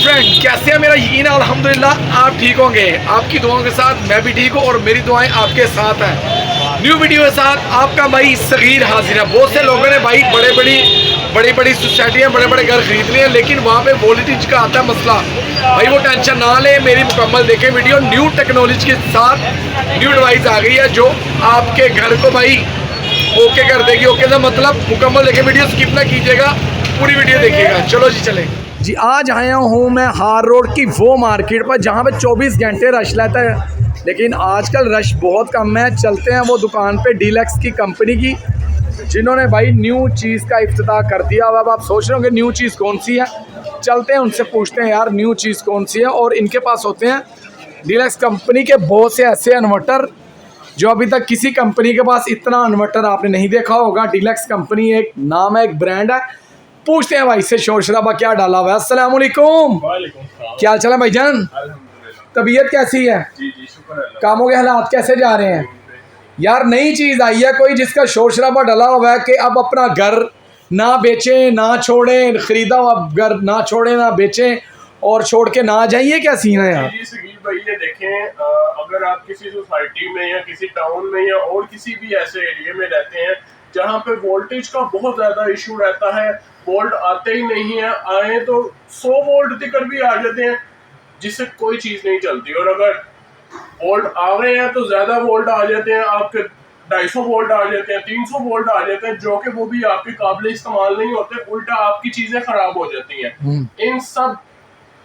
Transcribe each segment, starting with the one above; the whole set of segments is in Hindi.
फ्रेंड, कैसे हैं? मेरा यकीन है अल्हम्दुलिल्लाह आप ठीक होंगे। आपकी दुआओं के साथ मैं भी ठीक हूँ और मेरी दुआएं आपके साथ हैं। न्यू वीडियो के साथ आपका भाई सगीर हाजिर है। बहुत से लोगों ने भाई बड़ी बड़ी सोसाइटियाँ बड़े बड़े घर खरीद लिए हैं, लेकिन वहाँ पे वोल्टेज का आता है मसला। भाई वो टेंशन ना ले, मेरी मुकम्मल देखें वीडियो। न्यू टेक्नोलॉजी के साथ न्यू डिवाइस आ गई है जो आपके घर को भाई ओके कर देगी। ओके का मतलब मुकम्मल देखें वीडियो, स्किप ना कीजिएगा, पूरी वीडियो देखिएगा। चलो जी चले जी। आज आया हूँ मैं हार रोड की वो मार्केट पर जहाँ पे 24 घंटे रश रहता है, लेकिन आजकल रश बहुत कम है। चलते हैं वो दुकान पे डीलक्स की कंपनी की, जिन्होंने भाई न्यू चीज़ का इफ्तिताह कर दिया। अब आप सोच रहे होंगे न्यू चीज़ कौन सी है। चलते हैं उनसे पूछते हैं यार न्यू चीज़ कौन सी है। और इनके पास होते हैं डीलक्स कंपनी के बहुत से ऐसे इन्वर्टर जो अभी तक किसी कंपनी के पास इतना इन्वर्टर आपने नहीं देखा होगा। डीलक्स कंपनी एक नाम है, एक ब्रांड है। पूछते हैं भाई से शोर शराबा क्या डाला हुआ है। अस्सलाम वालेकुम। क्या हाल चाल है भाईजान? तबीयत कैसी है? जी शुक्र है। कामों के हालात कैसे जा रहे हैं? यार नई चीज़ आई है कोई जिसका शोर शराबा डाला हुआ है कि अब अपना घर ना बेचें ना छोड़ें, खरीदा हुआ घर ना छोड़ें ना बेचें और छोड़ के ना जाइए। क्या सीन है यार? जी सगीर भाई, ये देखें, अगर आप किसी सोसाइटी में या किसी टाउन में या और किसी भी ऐसे एरिया में रहते हैं जहाँ पे वोल्टेज का बहुत ज़्यादा इशू रहता है, वोल्ट आते ही नहीं है, आए तो 100 वोल्ट तक भी आ जाते हैं जिससे कोई चीज़ नहीं चलती। और अगर वोल्ट आ गए हैं तो ज़्यादा वोल्ट आ जाते हैं, आपके 250 वोल्ट आ जाते हैं, 300 वोल्ट आ जाते हैं, जो कि वो भी आपके काबिल इस्तेमाल नहीं होते, उल्टा आपकी चीज़ें ख़राब हो जाती हैं। इन सब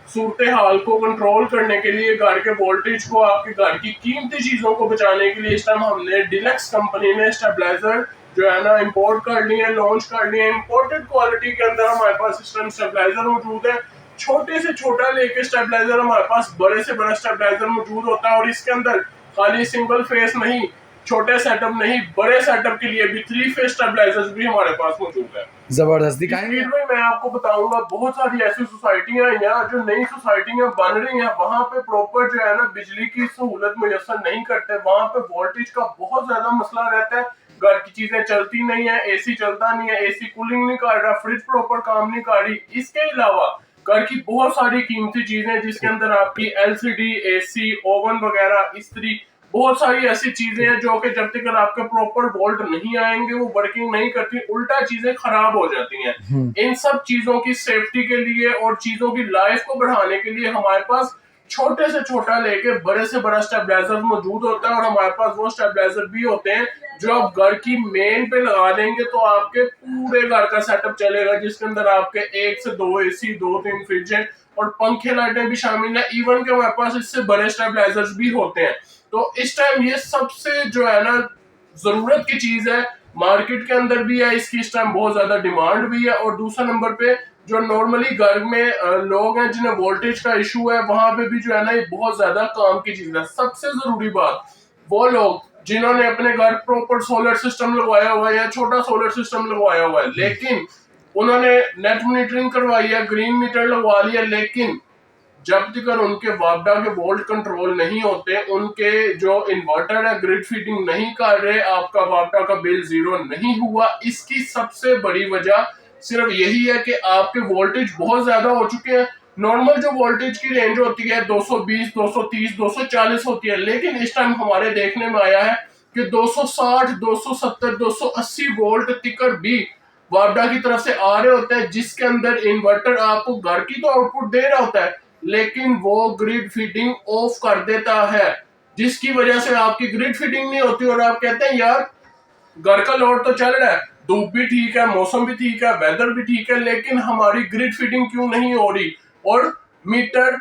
सूरत हाल को कंट्रोल करने के लिए, घर के वोल्टेज को, आपके घर की कीमती चीजों को बचाने के लिए इस टाइम हमने डीलक्स कंपनी ने स्टेबलाइजर जो है ना इंपोर्ट कर लिए, लॉन्च कर लिए। इंपोर्टेड क्वालिटी के अंदर हमारे पास इस टाइम स्टेबलाइजर मौजूद है। छोटे से छोटा लेके स्टेबलाइजर हमारे पास बड़े से बड़ा स्टेबलाइजर मौजूद होता है। और इसके अंदर खाली सिंगल फेस नहीं, छोटे सेटअप नहीं, बड़े सेटअप के लिए भी 3 फेस स्टेबलाइजर्स भी हमारे पास मौजूद है। जबरदस्त दिखाएंगे में मैं आपको बताऊंगा बहुत सारी ऐसी सोसाइटियां हैं जो नई सोसाइटियां बन रही हैं, वहां पे प्रॉपर जो है ना बिजली की सहूलत मुयसर नहीं करते। वहां पे वोल्टेज का बहुत ज्यादा मसला रहता है, घर की चीजें चलती नहीं है, एसी चलता नहीं है, एसी कूलिंग नहीं कर रहा, फ्रिज प्रॉपर काम नहीं कर रही। इसके अलावा घर की बहुत सारी कीमती चीजें जिसके अंदर आपकी एलसीडी, एसी, ओवन वगैरह, इस्त्री, बहुत सारी ऐसी चीजें हैं जो कि जब तक आपके प्रॉपर वोल्ट नहीं आएंगे वो वर्किंग नहीं करती, उल्टा चीजें खराब हो जाती हैं। इन सब चीजों की सेफ्टी के लिए और चीजों की लाइफ को बढ़ाने के लिए हमारे पास छोटे से छोटा लेके बड़े से बड़ा स्टेबलाइजर मौजूद होता है। और हमारे पास वो स्टेबलाइजर भी होते हैं जो आप घर की मेन पे लगा देंगे तो आपके पूरे घर का सेटअप चलेगा, जिसके अंदर आपके 1 से 2 एसी, 2-3 फ्रिज और पंखे लाइटें भी शामिल है। इवन के हमारे पास इससे बड़े स्टेबलाइजर्स भी होते हैं। तो इस टाइम ये सबसे जो है ना जरूरत की चीज है, मार्केट के अंदर भी है, इसकी इस टाइम बहुत ज्यादा डिमांड भी है। और दूसरा नंबर पे जो नॉर्मली घर में लोग हैं जिन्हें वोल्टेज का इशू है, वहां पे भी जो है ना ये बहुत ज्यादा काम की चीज है। सबसे जरूरी बात, वो लोग जिन्होंने अपने घर प्रॉपर सोलर सिस्टम लगवाया हुआ है या छोटा सोलर सिस्टम लगवाया हुआ है, लेकिन उन्होंने नेट मॉनिटरिंग करवाई है, ग्रीन मीटर लगवा लिया, लेकिन जब तक उनके वापडा के वोल्ट कंट्रोल नहीं होते, उनके जो इन्वर्टर है ग्रिड फीडिंग नहीं कर रहे, आपका वापडा का बिल जीरो नहीं हुआ। इसकी सबसे बड़ी वजह सिर्फ यही है कि आपके वोल्टेज बहुत ज्यादा हो चुके हैं। नॉर्मल जो वोल्टेज की रेंज होती है 220, 230, 240 होती है, लेकिन इस टाइम हमारे देखने में आया है कि 260, 270, 280 वोल्ट तिकर भी वापडा की तरफ से आ रहे होते हैं, जिसके अंदर इन्वर्टर आपको घर की तो आउटपुट दे रहा होता है, लेकिन वो ग्रिड फीडिंग ऑफ कर देता है, जिसकी वजह से आपकी ग्रिड फीडिंग नहीं होती। और आप कहते हैं यार घर का लोड तो चल रहा है, धूप भी ठीक है, मौसम भी ठीक है, वेदर भी ठीक है, लेकिन हमारी ग्रिड फीडिंग क्यों नहीं हो रही और मीटर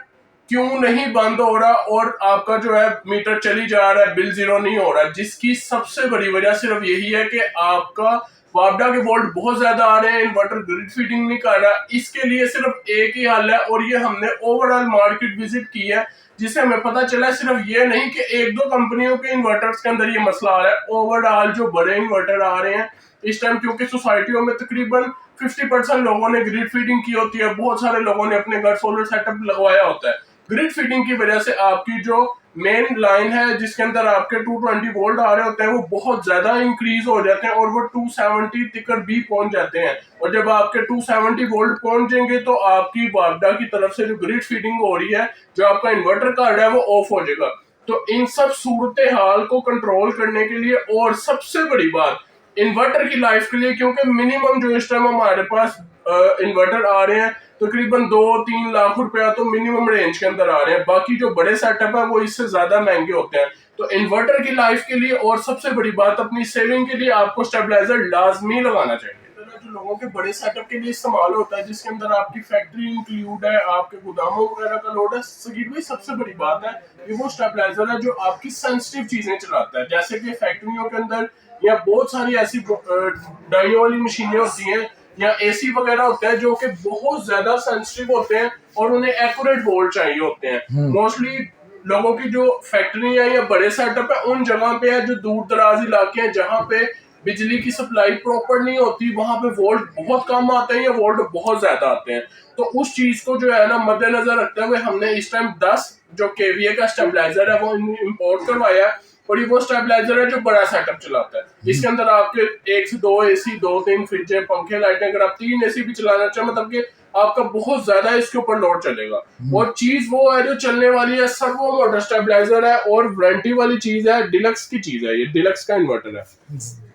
क्यों नहीं बंद हो रहा और आपका जो है मीटर चली जा रहा है, बिल जीरो नहीं हो रहा। जिसकी सबसे बड़ी वजह सिर्फ यही है कि आपका वापडा के वोल्ट बहुत ज्यादा आ रहे हैं, इन्वर्टर ग्रिड फीडिंग नहीं कर रहा। इसके लिए सिर्फ एक ही हल है और ये हमने ओवरऑल मार्केट विजिट की है, जिससे हमें पता चला सिर्फ ये नहीं कि 1-2 कंपनियों के इन्वर्टर्स के अंदर ये मसला आ रहा है, ओवरऑल जो बड़े इन्वर्टर आ रहे हैं इस टाइम, क्योंकि सोसाइटियों में तकरीबन 50% लोगों ने ग्रिड फीडिंग की होती है, बहुत सारे लोगों ने अपने घर सोलर सेटअप लगवाया होता है। ग्रिड फीडिंग की वजह से आपकी जो मेन लाइन है जिसके अंदर आपके 220 वोल्ट आ रहे होते हैं, वो बहुत ज्यादा इंक्रीज हो जाते हैं और वो 270 तिकर भी पहुंच जाते हैं। और जब आपके 270 वोल्ट पहुंच जाएंगे तो आपकी वापडा की तरफ से जो ग्रिड फीडिंग हो रही है, जो आपका इन्वर्टर कार्ड है, वो ऑफ हो जाएगा। तो इन सब सूरत हाल को कंट्रोल करने के लिए, और सबसे बड़ी बात इन्वर्टर की लाइफ के लिए, क्योंकि मिनिमम जो इस टाइम हमारे पास इन्वर्टर आ रहे हैं तकरीबन 2-3 लाख रुपया तो मिनिमम रेंज के अंदर आ रहे हैं। बाकी जो बड़े सेटअप है वो इससे ज्यादा महंगे होते हैं। तो इन्वर्टर की लाइफ के लिए और सबसे बड़ी बात अपनी सेविंग के लिए आपको स्टेबलाइजर लाजमी लगाना चाहिए। जो लोगों के बड़े सेटअप के लिए इस्तेमाल होता है, जिसके अंदर आपकी फैक्ट्री इंक्लूड है, आपके गोदामों वगैरह का लोड है, सगीर भाई सबसे बड़ी बात है ये वो स्टेबलाइजर है जो आपकी सेंसिटिव चीजें चलाता है। जैसे कि फैक्ट्रियों के अंदर या बहुत सारी ऐसी डाइयों वाली मशीनें होती हैं या एसी वगैरह होते हैं जो कि बहुत ज्यादा सेंसिटिव होते हैं और उन्हें एक्यूरेट वोल्ट चाहिए होते हैं। मोस्टली लोगों की जो फैक्ट्रियां या बड़े सेटअप है उन जगह पे है जो दूर दराज इलाके हैं, जहां पे बिजली की सप्लाई प्रॉपर नहीं होती, वहां पे वोल्ट बहुत कम आते हैं या वोल्ट बहुत ज्यादा आते हैं। तो उस चीज को जो है ना मद्देनजर रखते हुए हमने इस टाइम 10 जो केवीए का स्टेबलाइजर है वो इम्पोर्ट करवाया है। और ये वो स्टेबलाइजर है जो बड़ा सेटअप चलाता है। इसके अंदर आपके 1 से 2 एसी, 2-3 फ्रिजें, पंखे, लाइटें, अगर आप 3 एसी भी चलाना चाहें मतलब कि आपका बहुत ज्यादा इसके ऊपर लोड चलेगा। और चीज वो है जो चलने वाली है, सर्वो मोटर स्टेबलाइजर है और वारंटी वाली चीज है, डिलक्स की चीज है, ये डिलक्स का इन्वर्टर है।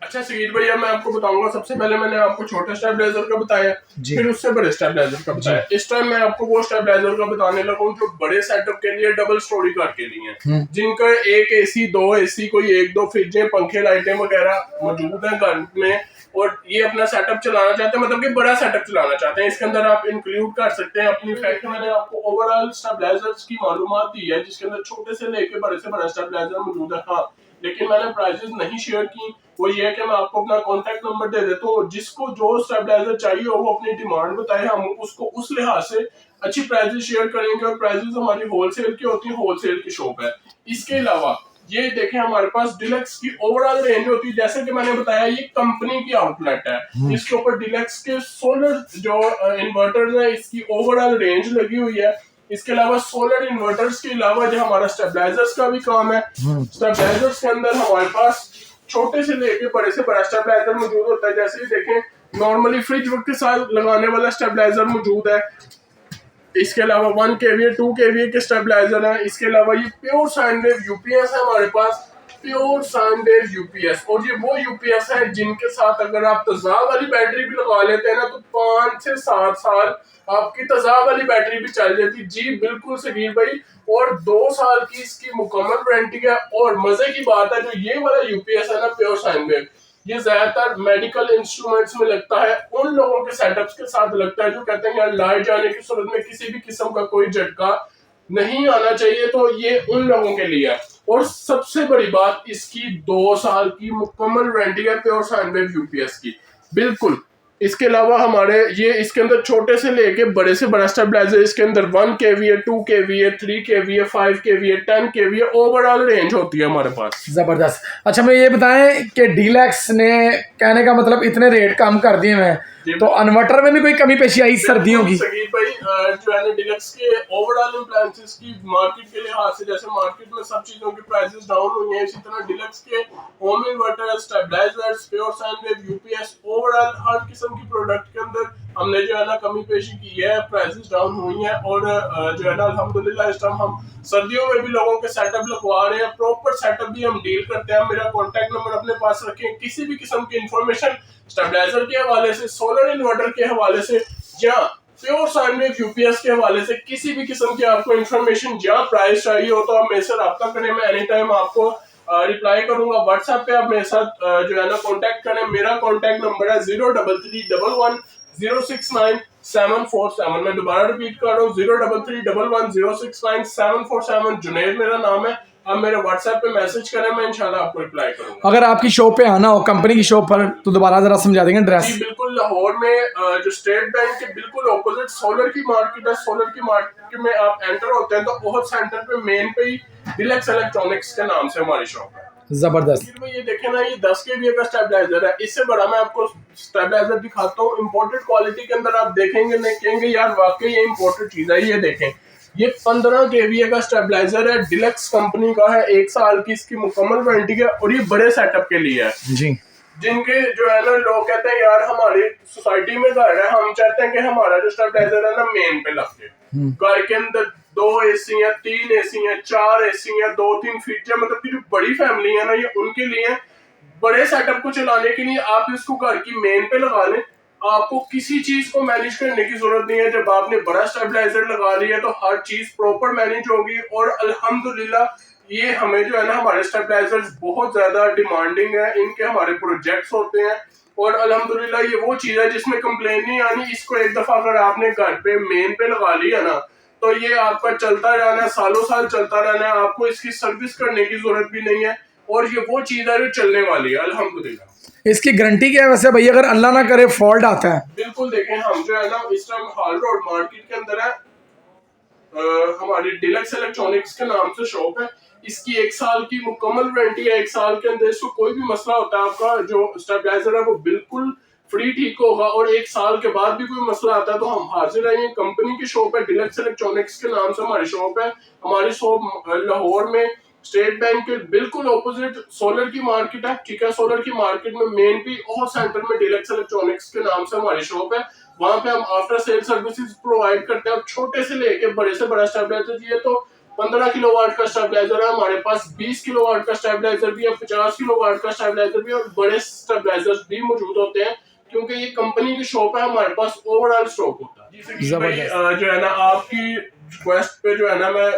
अच्छा सगीर भैया, मैं आपको बताऊंगा, सबसे पहले मैंने आपको छोटे स्टेबलाइजर का बताया, फिर उससे बड़े स्टेबलाइजर का बताया। इस टाइम मैं आपको वो स्टेबलाइजर का बताने लगा हूँ जो बड़े सेटअप के लिए डबल स्टोरी कार के लिए हैं, जिनका 1 एसी, 2 एसी, कोई 1-2 फ्रिजें, पंखे, लाइटें वगैरह मौजूद है घर में और ये अपना सेटअप चलाना चाहते हैं, मतलब कि बड़ा सेटअप चलाना चाहते हैं। इसके अंदर आप इंक्लूड कर सकते हैं अपनी फैक्ट्री। मैंने आपको ओवरऑल स्टेबलाइजर्स की मालूमात दी है जिसके अंदर छोटे से लेके बड़े से बड़ा स्टेबलाइजर मौजूद है। हाँ, लेकिन मैंने प्राइसेस नहीं शेयर की, वो ये है कि मैं आपको अपना कॉन्टैक्ट नंबर दे देता हूँ, जिसको जो स्टेबलाइजर चाहिए हो वो अपनी डिमांड बताए, हम उसको उस लिहाज से अच्छी प्राइसेस शेयर करेंगे। और प्राइसेस हमारी होलसेल की होती है, होलसेल की शॉप है। इसके अलावा ये देखें हमारे पास डिलक्स की ओवरऑल रेंज होती है, जैसे कि मैंने बताया ये कंपनी की आउटलेट है। इसके ऊपर डिलक्स के सोलर जो इन्वर्टर्स है इसकी ओवरऑल रेंज लगी हुई है। इसके अलावा सोलर इन्वर्टर्स के अलावा जो हमारा स्टेबलाइजर्स का भी काम है, स्टेबलाइजर्स के अंदर हमारे पास छोटे से लेके बड़े से बड़ा स्टेबलाइजर मौजूद होता है। जैसे देखें नॉर्मली फ्रिज के साथ लगाने वाला स्टेबलाइजर मौजूद है। इसके अलावा 1 kVA 2 kVA के स्टेबलाइजर है। इसके अलावा ये प्योर साइन वेव यूपीएस है हमारे पास, प्योर साइन वेव यूपीएस। और ये वो यूपीएस है जिनके साथ अगर आप तेजाब वाली बैटरी भी लगा लेते हैं ना तो 5 से 7 साल आपकी तेजाब वाली बैटरी भी चल जाती। जी बिल्कुल सगीर भाई, और 2 साल की इसकी मुकम्मल वारंटी है। और मजे की बात है जो ये वाला यूपीएस है ना प्योर साइन वेव, ये ज्यादातर मेडिकल इंस्ट्रूमेंट्स में लगता है, उन लोगों के सेटअप्स के साथ लगता है जो कहते हैं यार लाइट जाने की सूरत में किसी भी किस्म का कोई झटका नहीं आना चाहिए, तो ये उन लोगों के लिए है। और सबसे बड़ी बात इसकी 2 साल की मुकम्मल वारंटी है प्योर साइन वेव यूपीएस की, बिल्कुल। इसके अलावा हमारे ये इसके अंदर छोटे से लेके बड़े से बड़ा स्टेबलाइजर, इसके अंदर 1 kVA 2 kVA 3 kVA 5 kVA 10 kVA overall range होती है हमारे पास। जबरदस्त। अच्छा मैं ये बताएं कि डीलक्स ने कहने का मतलब इतने रेट कम कर दिए हैं, तो इन्वर्टर में भी कोई कमी पेशी आई सर्दियों की? सगीर भाई जो है डिलक्स के ओवरऑल अप्लायंसेस की मार्केट के लिहाज से, जैसे मार्केट में सब चीजों की प्राइसेस डाउन हुई हैं, इसी तरह डिलक्स के home inverter, stabilisers, pure sine wave UPS, overall हर किस्म की प्रोडक्ट के अंदर हमने जो है ना कमी पेशी की है, प्राइसेस डाउन हुई हैं। और जो है ना अल्हम्दुलिल्लाह इस टाइम हम सर्दियों में भी लोगों के सेटअप लगवा रहे हैं, प्रॉपर सेटअप भी हम डील करते हैं। मेरा कॉन्टैक्ट नंबर अपने पास रखें, किसी भी किस्म की इंफॉर्मेशन स्टेबलाइजर के हवाले से, सोलर इन्वर्टर के हवाले से या प्योर साइन वेव यूपीएस के हवाले से, किसी भी किस्म की आपको इंफॉर्मेशन या प्राइस चाहिए हो तो आप मेरे से रब्ता करें, मैं एनी टाइम आपको रिप्लाई करूंगा। व्हाट्सएप पे आप मेरे साथ जो है ना कॉन्टैक्ट करें। मेरा कॉन्टैक्ट नंबर है 03311069747। मैं दोबारा रिपीट कर रहा हूँ 03311069747। जुनैद मेरा नाम है। आप मेरे व्हाट्सएप पे मैसेज करें, मैं इंशाल्लाह आपको रिप्लाई करूंगा। अगर आपकी शॉप पे आना हो, कंपनी की शॉप पर, तो दोबारा जरा समझा देंगे एड्रेस? जी बिल्कुल, लाहौर में जो स्टेट बैंक के बिल्कुल ऑपोजिट सोलर की मार्केट है, सोलर की मार्केट में आप एंटर होते हैं तो बहुत सेंटर पे मेन पे ही डिलक्स इलेक्ट्रॉनिक्स के नाम से हमारी शॉप है। जबरदस्त। ये देखें ना, ये 10 kVA का स्टेबलाइजर है। इससे बड़ा मैं आपको स्टेबलाइजर दिखाता हूँ। इंपोर्टेड क्वालिटी के अंदर आप देखेंगे नहीं कहेंगे यार वाकई ये इंपोर्टेड चीज है। ये देखें ये 15 kVA का स्टेबलाइजर है, डिलक्स कंपनी का है, 1 साल की इसकी मुकम्मल वारंटी है और ये बड़े सेटअप के लिए है जी। जिनके जो है ना लोग कहते हैं यार हमारी सोसाइटी में घर है, हम चाहते हैं कि हमारा जो स्टेबलाइजर है ना मेन पे लग जाए। घर के अंदर 2 AC है, 3 AC है, 4 AC है, 2-3 फ्रिज है, मतलब कि जो बड़ी फैमिली है ना ये उनके लिए बड़े सेटअप को चलाने के लिए आप इसको घर की मेन पे लगा लें। आपको किसी चीज को मैनेज करने की जरूरत नहीं है। जब आपने बड़ा स्टेबलाइजर लगा लिया तो हर चीज प्रॉपर मैनेज होगी। और अल्हम्दुलिल्लाह ये हमें जो है ना हमारे स्टेबलाइजर्स बहुत ज्यादा डिमांडिंग है, इनके हमारे प्रोजेक्ट्स होते हैं और अल्हम्दुलिल्लाह ये वो चीज है जिसमें कंप्लेन नहीं आनी। इसको एक दफा अगर आपने घर पे मेन पे लगा लिया ना तो ये आपका चलता रहना है, सालों साल चलता रहना है, आपको इसकी सर्विस करने की जरूरत भी नहीं है और ये वो चीज है जो चलने वाली है अल्हम्दुलिल्लाह। इसकी गारंटी क्या है वैसे भैया, अगर अल्लाह ना करे फॉल्ट आता है? बिल्कुल देखें, हम जो है ना इस टाइम हॉल रोड मार्केट के अंदर है, हमारी डिलक्स इलेक्ट्रॉनिक्स के नाम से शॉप है। इसकी 1 साल की मुकम्मल वारंटी है। 1 साल के अंदर इसको कोई भी मसला होता है आपका जो स्टेबलाइजर है वो बिल्कुल फ्री ठीक होगा और 1 साल के बाद भी कोई मसला आता है तो हम हाजिर हैं। कंपनी की शॉप है, डिलक्स इलेक्ट्रॉनिक्स के नाम से हमारी शॉप है। हमारी शॉप लाहौर में स्टेट बैंक के बिल्कुल ऑपोजिट सोलर की मार्केट है, ठीक है। सोलर की मार्केट में मेन पी और सेंटर में डिलक्स इलेक्ट्रॉनिक्स के नाम से हमारी शॉप है। वहां पे हम आफ्टर सेल सर्विसेज प्रोवाइड करते हैं। छोटे से लेके बड़े से बड़ा स्टेबलाइजर चाहिए तो 15 किलोवाट का स्टेबलाइजर है हमारे पास, 20 किलोवाट का स्टेबलाइजर भी है, 50 किलोवाट का स्टेबलाइजर भी है और बड़े स्टेबलाइजर्स भी मौजूद होते हैं क्योंकि ये कंपनी की शॉप है, हमारे पास ओवरऑल स्टॉक होता है। जो है ना आपकी रिक्वेस्ट पे जो है ना मैं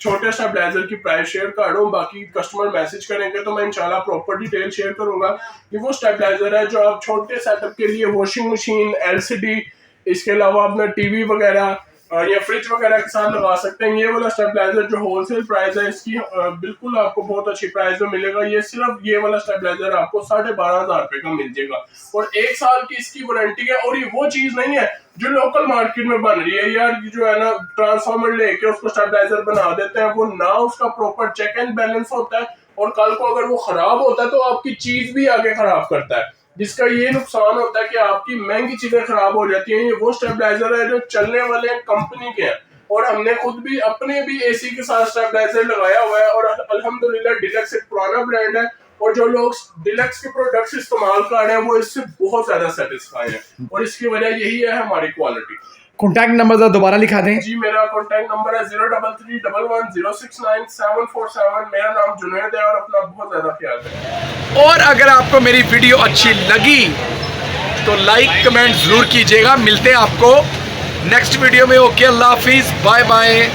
छोटे स्टेबलाइजर की प्राइस शेयर कर रहा हूँ। बाकी कस्टमर मैसेज करेंगे तो मैं इंशाल्लाह प्रॉपर डिटेल शेयर करूंगा। ये वो स्टेबलाइजर है जो आप छोटे सेटअप के लिए वॉशिंग मशीन, LCD, इसके अलावा अपना TV वगैरह या फ्रिज वगैरह के साथ लगा सकते हैं। ये वाला स्टेबलाइजर जो होलसेल प्राइस है इसकी बिल्कुल आपको बहुत अच्छी प्राइस में मिलेगा। ये सिर्फ ये वाला स्टेबलाइजर आपको 12,500 रुपए का मिल जाएगा और 1 साल की इसकी वारंटी है। और ये वो चीज नहीं है जो लोकल मार्केट में बन रही है यार, जो है ना ट्रांसफार्मर लेके उसको स्टेबलाइजर बना देते हैं, वो ना उसका प्रॉपर चेक एंड बैलेंस होता है और कल को अगर वो खराब होता है तो आपकी चीज भी आगे खराब करता है, जिसका ये नुकसान होता है कि आपकी महंगी चीजें खराब हो जाती हैं। ये वो स्टेबलाइजर है जो चलने वाले कंपनी के हैं और हमने खुद भी अपने भी AC के साथ स्टेबलाइजर लगाया हुआ है और अल्हम्दुलिल्लाह डिलक्स एक पुराना ब्रांड है और जो लोग डिलक्स के प्रोडक्ट्स इस्तेमाल कर रहे हैं वो इससे बहुत ज्यादा सेटिस्फाई है और इसकी वजह यही है हमारी क्वालिटी। कॉन्टैक्ट नंबर दोबारा लिखा दें। जी, मेरा कॉन्टैक्ट नंबर है 0331106947। मेरा नाम जुनैद है और अपना बहुत ज्यादा ख्याल रखें। और अगर आपको मेरी वीडियो अच्छी लगी तो लाइक कमेंट जरूर कीजिएगा। मिलते हैं आपको नेक्स्ट वीडियो में। ओके, अल्लाह हाफिज, बाय बाय।